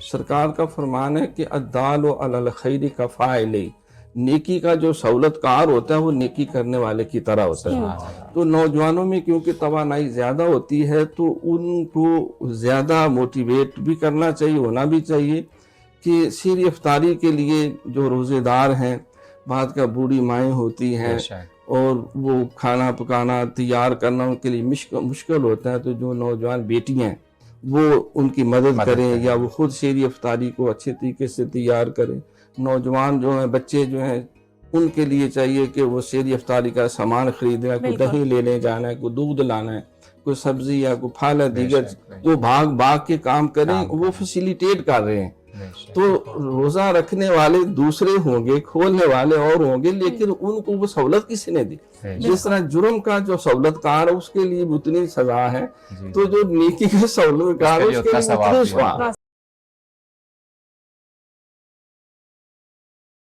سرکار کا فرمان ہے کہ الدال علی الخیر کفاعل، نیکی کا جو سہولت کار ہوتا ہے وہ نیکی کرنے والے کی طرح ہوتا ہے۔ تو نوجوانوں میں کیونکہ توانائی زیادہ ہوتی ہے تو ان کو زیادہ موٹیویٹ بھی کرنا چاہیے، ہونا بھی چاہیے کہ سیر افطاری کے لیے جو روزے دار ہیں، بعد کا بوڑھی مائیں ہوتی ہیں اور وہ کھانا پکانا تیار کرنا ان کے لیے مشکل ہوتا ہے، تو جو نوجوان بیٹیاں ہیں وہ ان کی مدد کریں یا وہ خود سیر افطاری کو اچھے طریقے سے تیار کریں۔ نوجوان جو ہیں، بچے جو ہیں، ان کے لیے چاہیے کہ وہ سیر افطاری کا سامان خریدنا ہے، کوئی دہی لینے جانا ہے، کوئی دودھ لانا ہے، کوئی سبزی یا کوئی پھل ہے دیگر، وہ بھاگ کے کام کریں، وہ فیسیلیٹیٹ کر رہے ہیں۔ تو روزہ رکھنے والے دوسرے ہوں گے، کھولنے والے اور ہوں گے، لیکن ان کو وہ سہولت کسی نے دی؟ جس طرح جرم کا جو سہولت کار ہے اس کے لیے اتنی سزا ہے، تو جو نیکی کا سہولت کار ہے اس کے لیے اتنے ثواب۔